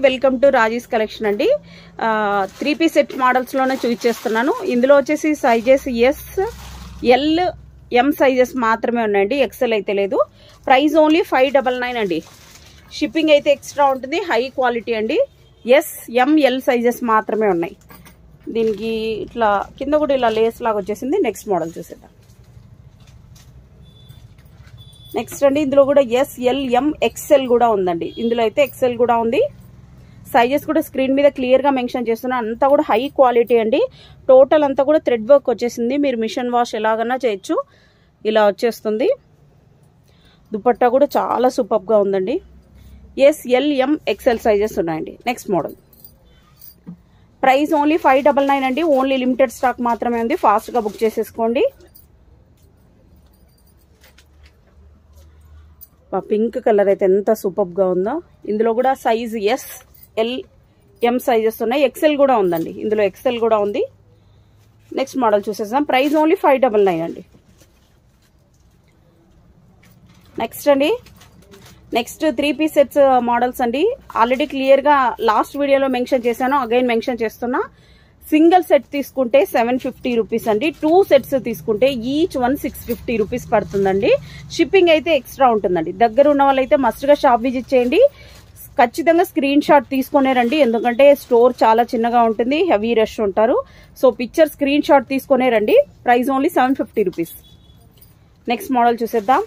Welcome to Raji's collection అండి. 3 piece set models లోనే చూపించేస్తున్నాను. ఇందులో వచ్చేసి sizes S, L, M sizes మాత్రమే ఉన్నాయండి. ఎక్సెల్ అయితే లేదు. ప్రైస్ ఓన్లీ 599 అండి. షిప్పింగ్ అయితే ఎక్స్ట్రా ఉంటుంది. హై క్వాలిటీ అండి. ఎస్, ఎం, ఎల్ సైజెస్ మాత్రమే ఉన్నాయి. దీనికి ఇట్లా కింద కూడా ఇలా లేస్ లాగా వచ్చేసింది. నెక్స్ట్ మోడల్ చూసేద్దాం. నెక్స్ట్ అండి ఇందులో కూడా ఎస్, ఎల్, ఎం, ఎక్సెల్ కూడా ఉందండి. ఇందులో అయితే ఎక్సెల్ కూడా ఉంది. సైజెస్ కూడా స్క్రీన్ మీద క్లియర్ గా మెన్షన్ చేస్తున్నా. అంతా కూడా హై క్వాలిటీ అండి. టోటల్ అంతా కూడా థ్రెడ్ వర్క్ వచ్చేసింది. మీరు మిషన్ వాష్ ఎలాగన్నా చేయొచ్చు. ఇలా వచ్చేస్తుంది. దుపట్టా కూడా చాలా సూపర్ గా ఉందండి. ఎస్, ఎల్, ఎం, ఎక్సెల్ సైజెస్ ఉన్నాయండి. నెక్స్ట్ మోడల్ ప్రైస్ ఓన్లీ 599 అండి. ఓన్లీ లిమిటెడ్ స్టాక్ మాత్రమే ఉంది. ఫాస్ట్ గా బుక్ చేసేసుకోండి. పింక్ కలర్ అయితే ఎంత సూపర్ గా ఉందో. ఇందులో కూడా size S, L, M sizes ఉన్నాయి. ఎక్సెల్ కూడా ఉందండి. ఇందులో ఎక్సెల్ కూడా ఉంది. నెక్స్ట్ మోడల్ చూసేసాం. ప్రైస్ ఓన్లీ 599 అండి. నెక్స్ట్ అండి నెక్స్ట్ 3 పీస్ సెట్స్ మోడల్స్ అండి. ఆల్రెడీ క్లియర్ గా లాస్ట్ వీడియోలో మెన్షన్ చేశాను. అగైన్ మెన్షన్ చేస్తున్నా. సింగిల్ సెట్ తీసుకుంటే 750 రూపీస్ అండి. 2 సెట్స్ తీసుకుంటే ఈచ్ వన్ 650 రూపీస్ పడుతుందండి. షిప్పింగ్ అయితే ఎక్స్ట్రా ఉంటుందండి. దగ్గర ఉన్న వాళ్ళైతే మస్ట్ గా షాప్ విజిట్ చేయండి. ఖచ్చితంగా స్క్రీన్ షాట్ తీసుకునే రండి. ఎందుకంటే స్టోర్ చాలా చిన్నగా ఉంటుంది. హెవీ రష్ ఉంటారు. సో పిక్చర్ స్క్రీన్ షాట్ తీసుకునే రండి. Price only 750 rupees. Next model చూసేద్దాం.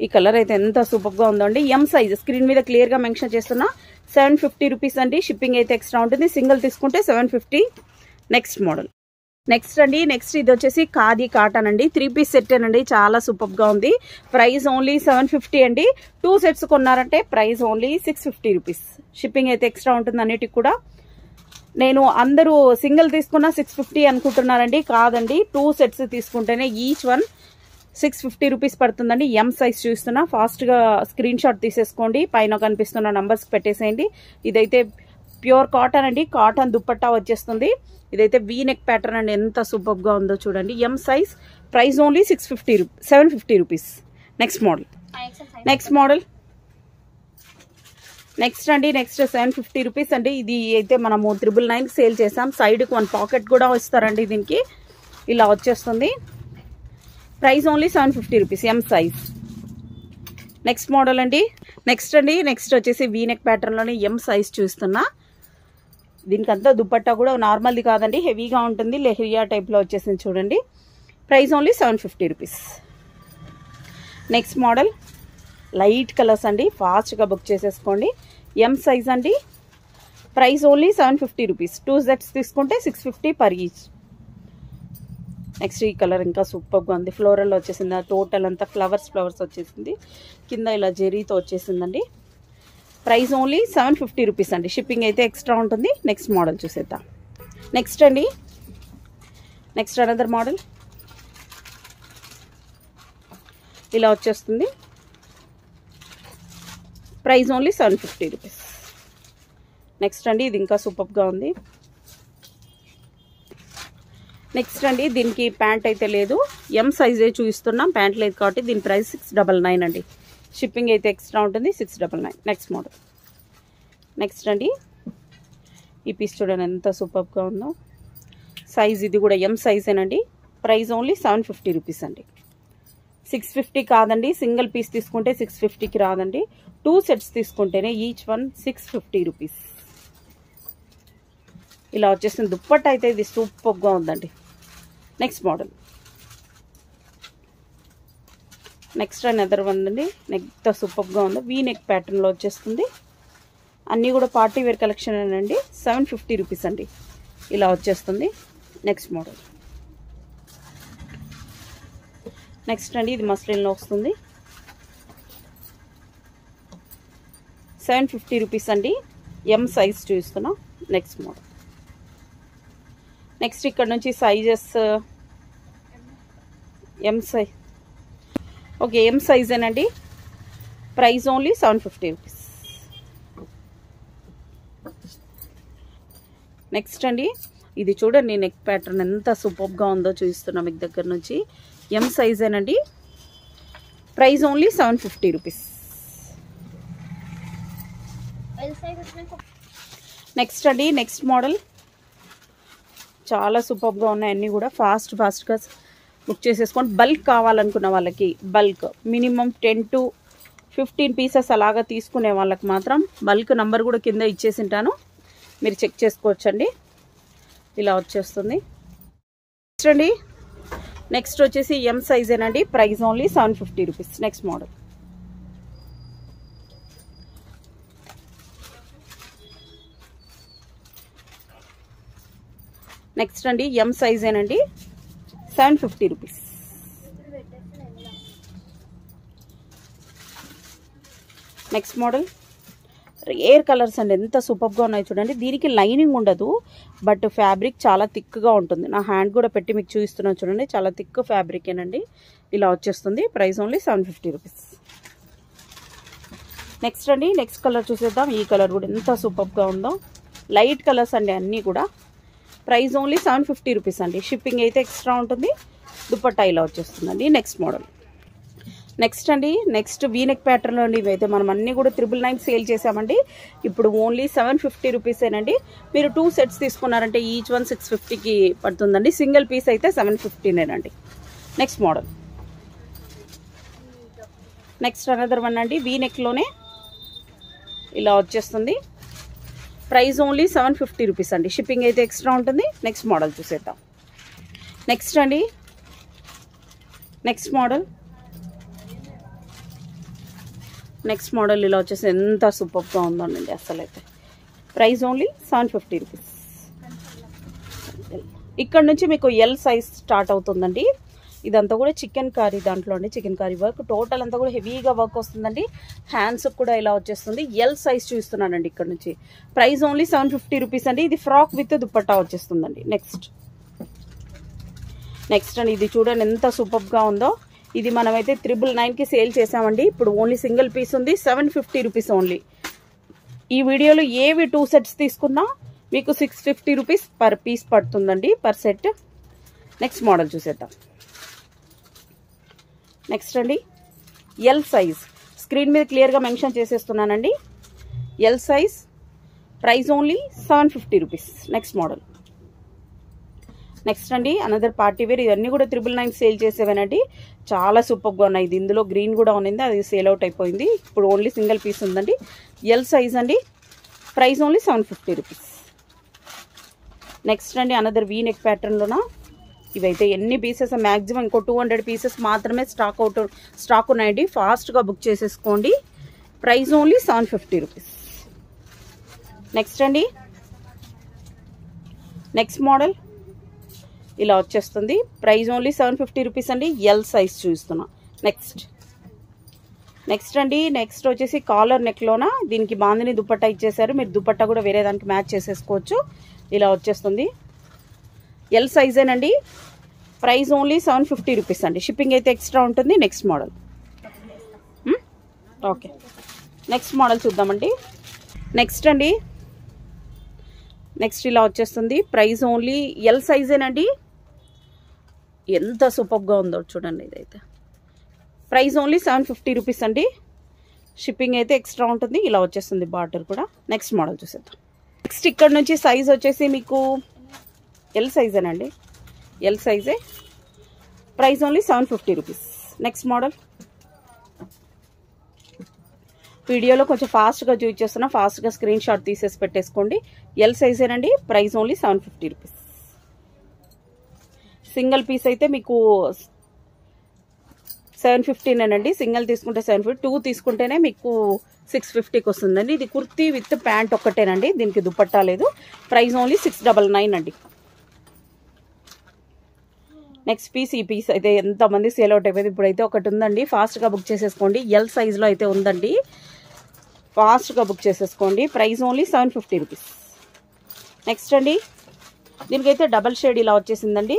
ఈ కలర్ అయితే ఎంత సూపర్ గా ఉందండి. ఎం సైజ్ స్క్రీన్ మీద క్లియర్ గా మెన్షన్ చేస్తున్నా. 750 రూపీస్ అండి. షిప్పింగ్ అయితే ఎక్స్ట్రా ఉంటుంది. సింగిల్ తీసుకుంటే 750. నెక్స్ట్ మోడల్ నెక్స్ట్ అండి ఇది వచ్చేసి ఖాదీ కాటన్ అండి. 3 పీస్ సెట్ అండి. చాలా సూపర్ గా ఉంది. ప్రైస్ ఓన్లీ 750 అండి. 2 సెట్స్ కొన్నారంటే ప్రైస్ ఓన్లీ 650 రూపీస్. షిప్పింగ్ అయితే ఎక్స్ట్రా ఉంటుంది అన్నిటికి కూడా. నేను అందరూ సింగిల్ తీసుకున్నా 650 అనుకుంటున్నారండి. కాదండి, 2 సెట్స్ తీసుకుంటేనే ఈచ్ వన్ 650 రూపీస్ పడుతుందండి. ఎం సైజ్ చూస్తున్నా. ఫాస్ట్ గా స్క్రీన్ షాట్ తీసేసుకోండి. పైన కనిపిస్తున్న నంబర్స్ పెట్టేసేయండి. ఇదైతే ప్యూర్ కాటన్ అండి. కాటన్ దుపట్టా వచ్చేస్తుంది. ఇదైతే వీ నెక్ ప్యాటర్న్ అండి. ఎంత సూపర్ గా ఉందో చూడండి. M size. Price only 750 rupees. Next model next అండి 750 రూపీస్ అండి. ఇది అయితే మనము 999 సేల్ చేసాం. సైడ్ కి 1 పాకెట్ కూడా ఇస్తారండి. దీనికి ఇలా వచ్చేస్తుంది. Price only 750 rupees. M size. Next model అండి నెక్స్ట్ వచ్చేసి వీ నెక్ ప్యాటర్న్ లోనే ఎం సైజ్ చూస్తున్నా. దీనికంతా దుపట్టా కూడా నార్మల్ది కాదండి. హెవీగా ఉంటుంది. లెహరియా టైప్ లో వచ్చేసింది చూడండి. Price only 750 rupees. Next model light colours అండి. ఫాస్ట్ గా బుక్ చేసేసుకోండి. ఎం సైజ్ అండి. Price only 750 rupees. 2 సెట్స్ తీసుకుంటే 650 పర్ ఈచ్. నెక్స్ట్ ఈ కలర్ ఇంకా సూపర్ గా ఉంది. ఫ్లోరల్ వచ్చేసింది. టోటల్ అంతా ఫ్లవర్స్ వచ్చేసింది. కింద ఇలా జెరీతో వచ్చేసిందండి. ప్రైస్ ఓన్లీ 750 రూపీస్ అండి. షిప్పింగ్ అయితే ఎక్స్ట్రా ఉంటుంది. నెక్స్ట్ మోడల్ చూసేద్దాం. నెక్స్ట్ అనదర్ మోడల్ ఇలా వచ్చేస్తుంది. Price only 750 rupees. నెక్స్ట్ అండి ఇది ఇంకా సూపర్ గా ఉంది. నెక్స్ట్ అండి దీనికి ప్యాంట్ అయితే లేదు. ఎం సైజే చూపిస్తున్నాం. ప్యాంట్ లేదు కాబట్టి దీని ప్రైస్ 699 అండి. షిప్పింగ్ అయితే ఎక్స్ట్రా ఉంటుంది. 699. నెక్స్ట్ మోడల్ నెక్స్ట్ అండి ఈ పీస్ చూడండి ఎంత సూపర్గా ఉందో. సైజ్ ఇది కూడా ఎం సైజేనండి. ప్రైస్ ఓన్లీ 750 రూపీస్ అండి. 650 కాదండి. సింగిల్ పీస్ తీసుకుంటే 650కి రాదండి. 2 సెట్స్ తీసుకుంటేనే ఈచ్ వన్ 650 రూపీస్. ఇలా వచ్చేసింది. దుప్పట్ట అయితే ఇది సూపర్గా ఉందండి. నెక్స్ట్ మోడల్ అనదర్ వన్ అండి. ఎంత సూపర్గా ఉందో. వీ నెక్ ప్యాటర్న్ లో వచ్చేస్తుంది. అన్నీ కూడా పార్టీ వేర్ కలెక్షన్ అండి. 750 రూపీస్ అండి. ఇలా వచ్చేస్తుంది. నెక్స్ట్ మోడల్ అండి ఇది మస్లిన్ లో వస్తుంది. 750 రూపీస్ అండి. ఎం సైజ్ చూస్తున్నా. నెక్స్ట్ మోడల్ ఇక్కడ నుంచి sizes M size. Okay, M సైజేనండి. Price only 750 rupees. నెక్స్ట్ అండి ఇది చూడండి. నెక్ ప్యాటర్న్ ఎంత సూపర్గా ఉందో చూపిస్తున్నా మీకు దగ్గర నుంచి. ఎం సైజేనండి. Price only 750 rupees. నెక్స్ట్ అండి, నెక్స్ట్ మోడల్ చాలా సూపర్గా ఉన్నాయి. అన్నీ కూడా ఫాస్ట్గా బుక్ చేసేసుకోండి. బల్క్ కావాలనుకున్న వాళ్ళకి బల్క్ మినిమం 10 to 15 పీసెస్ అలాగా తీసుకునే వాళ్ళకి మాత్రం బల్క్ నంబర్ కూడా కింద ఇచ్చేసి ఉంటాను, మీరు చెక్ చేసుకోవచ్చండి. ఇలా వచ్చేస్తుంది. నెక్స్ట్ అండి, నెక్స్ట్ వచ్చేసి ఎం సైజేనండి. Price only 750 rupees. Next model next అండి, ఎం సైజేనండి. 750 rupees. Next model rare colours అండి, ఎంత సూపర్గా ఉన్నాయి చూడండి. దీనికి లైనింగ్ ఉండదు, బట్ ఫ్యాబ్రిక్ చాలా థిక్గా ఉంటుంది. నా హ్యాండ్ కూడా పెట్టి మీకు చూపిస్తున్నాను చూడండి, చాలా థిక్ ఫ్యాబ్రిక్ ఏనండి. ఇలా వచ్చేస్తుంది. Price only 750 rupees. నెక్స్ట్ అండి, నెక్స్ట్ కలర్ చూసేద్దాం. ఈ కలర్ కూడా ఎంత సూపర్గా ఉందో. లైట్ కలర్స్ అండి అన్నీ కూడా. ప్రైస్ ఓన్లీ 750 రూపీస్ అండి. షిప్పింగ్ అయితే ఎక్స్ట్రా ఉంటుంది. దుపట్టా ఇలా వచ్చేస్తుందండి. నెక్స్ట్ మోడల్ నెక్స్ట్ అండి, నెక్స్ట్ వీనెక్ ప్యాటర్న్లో అండి. ఇవైతే మనం అన్నీ కూడా 999 సేల్ చేసామండి. ఇప్పుడు ఓన్లీ 750 రూపీసేనండి. మీరు 2 సెట్స్ తీసుకున్నారంటే ఈచ్ వన్ 650కి పడుతుందండి. సింగిల్ పీస్ అయితే 750నేనండి. Next model next another one అండి, వీనెక్లోనే ఇలా వచ్చేస్తుంది. ప్రైస్ ఓన్లీ 750 రూపీస్ అండి. షిప్పింగ్ అయితే ఎక్స్ట్రా ఉంటుంది. నెక్స్ట్ మోడల్ చూసేద్దాం. నెక్స్ట్ అండి, నెక్స్ట్ మోడల్ ఇలా వచ్చేసి ఎంత సూపర్గా ఉందండి అసలు అయితే. Price only 750 rupees. ఇక్కడ నుంచి మీకు ఎల్ సైజ్ స్టార్ట్ అవుతుందండి. ఇదంతా కూడా చికెన్ కర్రీ దాంట్లో అండి, చికెన్ కర్రీ వర్క్. టోటల్ అంతా కూడా హెవీగా వర్క్ వస్తుందండి. హ్యాండ్స్ కూడా ఇలా వచ్చేస్తుంది. ఎల్ సైజ్ చూస్తున్నానండి ఇక్కడ నుంచి. ప్రైస్ ఓన్లీ 750 రూపీస్ అండి. ఇది ఫ్రాక్ విత్ దుపట్టా వచ్చేస్తుందండి. నెక్స్ట్ అండి, ఇది చూడండి ఎంత సూపర్గా ఉందో. ఇది మనమైతే 999కి సేల్ చేసామండి. ఇప్పుడు ఓన్లీ సింగిల్ పీస్ ఉంది. 750 రూపీస్ ఓన్లీ. ఈ వీడియోలో ఏవి 2 సెట్స్ తీసుకున్నా మీకు 650 రూపీస్ పర్ పీస్ పడుతుందండి, పర్ సెట్. నెక్స్ట్ మోడల్ చూసేద్దాం. నెక్స్ట్ అండి, ఎల్ సైజ్ స్క్రీన్ మీద క్లియర్గా మెన్షన్ చేసేస్తున్నానండి. L size. Price only 750 rupees. Next model next అండి, అనదర్ పార్టీ వేర్. ఇవన్నీ కూడా 999 సేల్ చేసేవేనండి. చాలా సూపర్గా ఉన్నాయి. ఇది ఇందులో గ్రీన్ కూడా ఉన్నింది, అది సేల్ అవుట్ అయిపోయింది. ఇప్పుడు ఓన్లీ సింగిల్ పీస్ ఉందండి. ఎల్ సైజ్ అండి. Price only 750 rupees. నెక్స్ట్ అండి, అనదర్ వీ నెక్ ప్యాటర్న్లోనా. ఇవైతే ఎన్ని పీసెస్, మ్యాక్సిమం ఇంకో 200 పీసెస్ మాత్రమే స్టాక్ ఉన్నాయండి. ఫాస్ట్గా బుక్ చేసేసుకోండి. Price only 750 rupees. నెక్స్ట్ అండి, నెక్స్ట్ మోడల్ ఇలా వచ్చేస్తుంది. ప్రైస్ ఓన్లీ 750 రూపీస్ అండి. ఎల్ సైజ్ చూస్తున్నా. నెక్స్ట్ అండి, నెక్స్ట్ వచ్చేసి కాలర్ నెక్లోనా. దీనికి బాందిని దుపట్టా ఇచ్చేసారు. మీరు దుపట్టా కూడా వేరే దానికి మ్యాచ్ చేసేసుకోవచ్చు. ఇలా వచ్చేస్తుంది. ఎల్ సైజేనండి. ప్రైస్ ఓన్లీ 750 రూపీస్ అండి. షిప్పింగ్ అయితే ఎక్స్ట్రా ఉంటుంది. Next model okay, next model చూద్దామండి. నెక్స్ట్ అండి, నెక్స్ట్ ఇలా వచ్చేస్తుంది. ప్రైస్ ఓన్లీ ఎల్ సైజేనండి. ఎంత సూపర్గా ఉందో చూడండి. ఇదైతే ప్రైస్ ఓన్లీ 750 రూపీస్ అండి. షిప్పింగ్ అయితే ఎక్స్ట్రా ఉంటుంది. ఇలా వచ్చేస్తుంది బార్డర్ కూడా. నెక్స్ట్ మోడల్ చూసేద్దాం. నెక్స్ట్ ఇక్కడ నుంచి సైజ్ వచ్చేసి మీకు ఎల్ సైజేనండి. ఎల్ సైజే. Price only 750 rupees. Next model. వీడియోలో కొంచెం ఫాస్ట్గా చూపించేస్తున్నా, ఫాస్ట్గా స్క్రీన్ షాట్ తీసేసి పెట్టేసుకోండి. ఎల్ సైజేనండి. Price only 750 rupees. Single piece అయితే మీకు 750నేనండి. సింగిల్ తీసుకుంటే 750, 2 తీసుకుంటేనే మీకు 650కి వస్తుందండి. ఇది కుర్తీ విత్ ప్యాంట్ ఒక్కటేనండి, దీనికి దుపట్టా లేదు. ప్రైస్ ఓన్లీ 699 అండి. Next piece. ఈ పీస్ అయితే ఎంతమంది సేల్ అవుట్ అయిపోయింది. ఇప్పుడైతే ఒకటి ఉందండి, ఫాస్ట్గా బుక్ చేసేసుకోండి. ఎల్ సైజ్లో అయితే ఉందండి, ఫాస్ట్గా బుక్ చేసేసుకోండి. Price only 750 rupees. నెక్స్ట్ అండి, దీనికైతే డబల్ షేడ్ ఇలా వచ్చేసిందండి.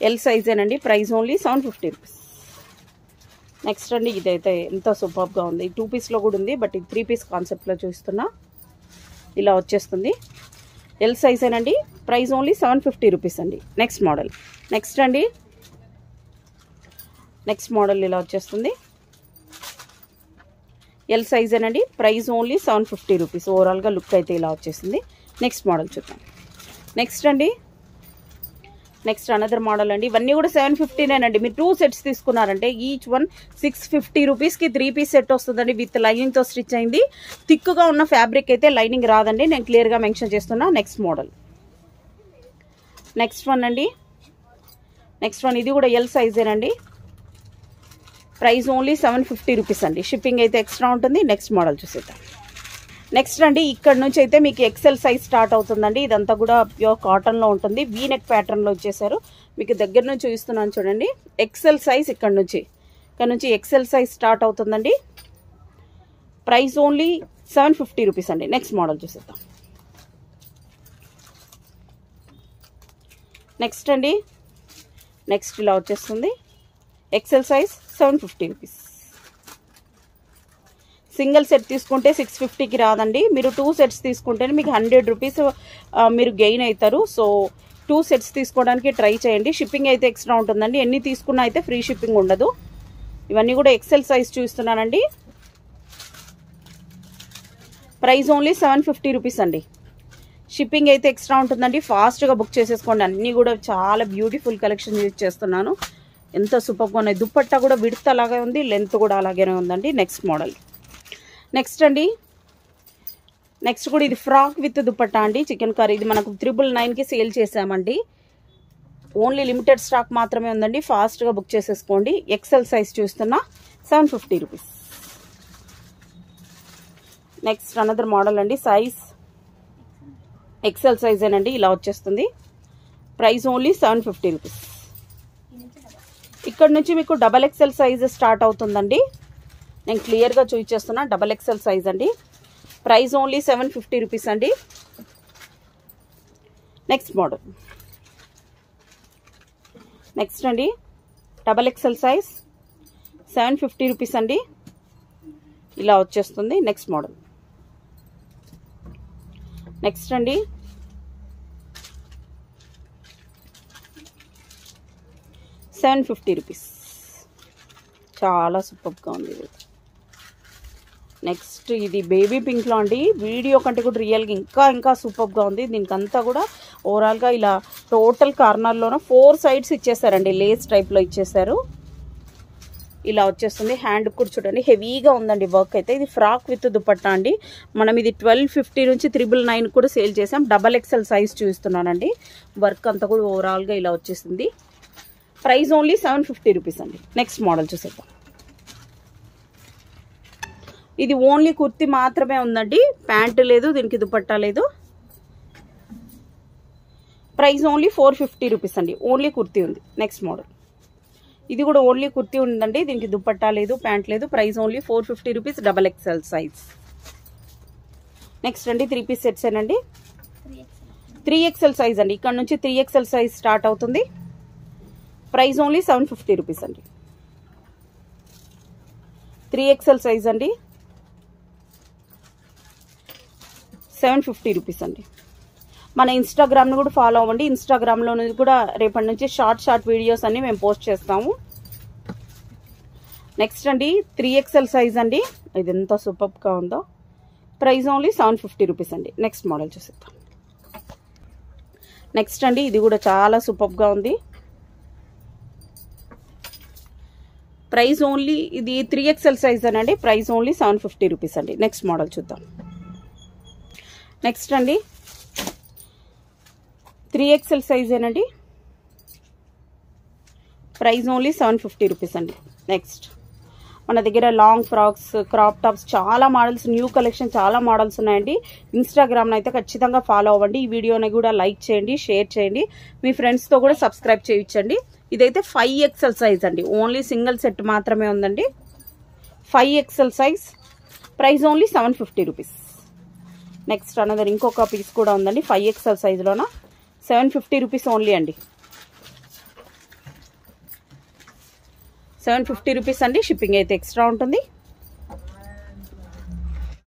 ఎల్ సైజేనండి. Price only 750 rupees. నెక్స్ట్ అండి, ఇదైతే ఎంత సూపర్గా ఉంది. 2 పీస్లో కూడా ఉంది, బట్ ఇది 3 పీస్ కాన్సెప్ట్లో చూస్తున్నా. ఇలా వచ్చేస్తుంది. ఎల్ సైజేనండి. ప్రైస్ ఓన్లీ 750 రూపీస్ అండి. Next model. నెక్స్ట్ అండి, నెక్స్ట్ మోడల్ ఇలా వచ్చేస్తుంది. ఎల్ సైజ్ అండి. Price only 750 rupees. ఓవరాల్గా లుక్ అయితే ఇలా వచ్చేసింది. నెక్స్ట్ మోడల్ చూద్దాం. నెక్స్ట్ అండి, నెక్స్ట్ అనదర్ మోడల్ అండి. ఇవన్నీ కూడా 750నేనండి. మీరు 2 సెట్స్ తీసుకున్నారంటే ఈచ్ వన్ 650 రూపీస్కి 3 పీస్ సెట్ వస్తుందండి. విత్ లైనింగ్తో స్టిచ్ అయింది. థిక్గా ఉన్న ఫ్యాబ్రిక్ అయితే లైనింగ్ రాదండి, నేను క్లియర్గా మెన్షన్ చేస్తున్నా. నెక్స్ట్ మోడల్, నెక్స్ట్ వన్ అండి. నెక్స్ట్ వన్ ఇది కూడా ఎల్ సైజేనండి. ప్రైస్ ఓన్లీ 750 రూపీస్ అండి. షిప్పింగ్ అయితే ఎక్స్ట్రా ఉంటుంది. నెక్స్ట్ మోడల్ చూసేద్దాం. నెక్స్ట్ అండి, ఇక్కడ నుంచి అయితే మీకు ఎక్సెల్ సైజ్ స్టార్ట్ అవుతుందండి. ఇదంతా కూడా ప్యూర్ కాటన్లో ఉంటుంది. వీ నెక్ ప్యాటర్న్లో వచ్చేసారు. మీకు దగ్గర నుంచి చూపిస్తున్నాను చూడండి. ఎక్సెల్ సైజ్ ఇక్కడ నుంచి ఎక్సెల్ సైజ్ స్టార్ట్ అవుతుందండి. ప్రైస్ ఓన్లీ 750 రూపీస్ అండి. నెక్స్ట్ మోడల్ చూసేద్దాం. నెక్స్ట్ అండి, నెక్స్ట్ ఇలా వచ్చేస్తుంది. XL size 750 rupees. Single set తీసుకుంటే 650కి రాదండి. మీరు 2 సెట్స్ తీసుకుంటేనే మీకు 100 రూపీస్ మీరు గెయిన్ అవుతారు. సో 2 సెట్స్ తీసుకోవడానికి ట్రై చేయండి. షిప్పింగ్ అయితే ఎక్స్ట్రా ఉంటుందండి. ఎన్ని తీసుకున్నా అయితే ఫ్రీ షిప్పింగ్ ఉండదు. ఇవన్నీ కూడా ఎక్సెల్ సైజ్ చూస్తున్నానండి. ప్రైస్ ఓన్లీ 750 రూపీస్ అండి. షిప్పింగ్ అయితే ఎక్స్ట్రా ఉంటుందండి. ఫాస్ట్గా బుక్ చేసేసుకోండి. అన్నీ కూడా చాలా బ్యూటిఫుల్ కలెక్షన్ యూజ్ చేస్తున్నాను. ఎంత సూపర్గా ఉన్నాయి. దుప్పట్టా కూడా విడ్త్ అలాగే ఉంది, లెంత్ కూడా అలాగే ఉందండి. నెక్స్ట్ మోడల్, నెక్స్ట్ అండి, నెక్స్ట్ కూడా ఇది ఫ్రాక్ విత్ దుపట్టా అండి. చికెన్ కర్రీ ఇది మనకు 999కి సేల్ చేసామండి. ఓన్లీ లిమిటెడ్ స్టాక్ మాత్రమే ఉందండి. ఫాస్ట్గా బుక్ చేసేసుకోండి. ఎక్సెల్ సైజ్ చూస్తున్నా 750 రూపీస్. నెక్స్ట్ అనదర్ మోడల్ అండి. సైజ్ ఎక్సెల్ సైజ్ ఏనండి. ఇలా వచ్చేస్తుంది. Price only 750 rupees. ఇక్కడ నుంచి మీకు డబల్ ఎక్సెల్ సైజ్ స్టార్ట్ అవుతుందండి. నేను క్లియర్గా చూపించేస్తున్నా. డబల్ ఎక్సెల్ సైజ్ అండి. ప్రైస్ ఓన్లీ 750 రూపీస్ అండి. నెక్స్ట్ మోడల్, నెక్స్ట్ అండి, డబల్ ఎక్సెల్ సైజ్ 750 రూపీస్ అండి. ఇలా వచ్చేస్తుంది. నెక్స్ట్ మోడల్, నెక్స్ట్ అండి, $750 రూపీస్. చాలా సూపర్గా ఉంది ఇది. నెక్స్ట్ ఇది బేబీ పింక్లో అండి. వీడియో కంటే కూడా రియల్గా ఇంకా సూపర్గా ఉంది. దీనికంతా కూడా ఓవరాల్గా ఇలా టోటల్ కార్నర్లోనే 4 సైడ్స్ ఇచ్చేసారండి. లేస్ టైప్లో ఇచ్చేసారు. ఇలా వచ్చేస్తుంది. హ్యాండ్ కూడా చూడండి హెవీగా ఉందండి వర్క్ అయితే. ఇది ఫ్రాక్ విత్ దుపట్టా అండి. మనం ఇది 1250 నుంచి 999 కూడా సేల్ చేసాం. డబల్ ఎక్సెల్ సైజ్ చూస్తున్నానండి. వర్క్ అంతా కూడా ఓవరాల్గా ఇలా వచ్చేసింది. ప్రైస్ ఓన్లీ 750 రూపీస్ అండి. నెక్స్ట్ మోడల్ చూసేద్దాం. ఇది ఓన్లీ కుర్తీ మాత్రమే ఉందండి. ప్యాంటు లేదు, దీనికి దుపట్టా లేదు. ప్రైస్ ఓన్లీ 450 రూపీస్ అండి. ఓన్లీ కుర్తీ ఉంది. నెక్స్ట్ మోడల్, ఇది కూడా ఓన్లీ కుర్తీ ఉందండి. దీనికి దుపట్టా లేదు, ప్యాంట్ లేదు. Price only 450 rupees. Double XL size. Next అండి, 3 పీస్ సెట్స్ ఏనండి. 3XL సైజ్ అండి. ఇక్కడ నుంచి 3XL సైజ్ స్టార్ట్ అవుతుంది. ప్రైస్ ఓన్లీ 750 రూపీస్ అండి. 3XL సైజ్ అండి. 750 రూపీస్ అండి. మన ఇన్స్టాగ్రామ్ని కూడా ఫాలో అవ్వండి. ఇన్స్టాగ్రామ్లో కూడా రేపటి నుంచి షార్ట్ వీడియోస్ అన్ని మేము పోస్ట్ చేస్తాము. నెక్స్ట్ అండి, 3XL సైజ్ అండి. ఇది ఎంత సూపర్గా ఉందో. ప్రైస్ ఓన్లీ 750 రూపీస్ అండి. నెక్స్ట్ మోడల్ చూసేద్దాం. నెక్స్ట్ అండి, ఇది కూడా చాలా సూపర్గా ఉంది. ప్రైస్ ఓన్లీ, ఇది 3XL సైజ్ అనండి. ప్రైస్ ఓన్లీ 750 రూపీస్ అండి. నెక్స్ట్ మోడల్ చూద్దాం. నెక్స్ట్ అండి, 3XL సైజ్ ఏనండి. ప్రైస్ ఓన్లీ 750 రూపీస్ అండి. నెక్స్ట్ మన దగ్గర లాంగ్ ఫ్రాక్స్, క్రాప్ టాప్స్ చాలా మోడల్స్, న్యూ కలెక్షన్ చాలా మోడల్స్ ఉన్నాయండి. ఇన్స్టాగ్రామ్ని అయితే ఖచ్చితంగా ఫాలో అవ్వండి. ఈ వీడియోని కూడా లైక్ చేయండి, షేర్ చేయండి, మీ ఫ్రెండ్స్తో కూడా సబ్స్క్రైబ్ చేయించండి. ఇదైతే 5XL సైజ్ అండి. ఓన్లీ సింగిల్ సెట్ మాత్రమే ఉందండి. 5XL size. Price only 750 rupees. Next another ఇంకొక పీస్ కూడా ఉందండి 5XL సైజులోన. 750 రూపీస్ ఓన్లీ అండి. 750 రూపీస్ అండి. షిప్పింగ్ అయితే ఎక్స్ట్రా ఉంటుంది.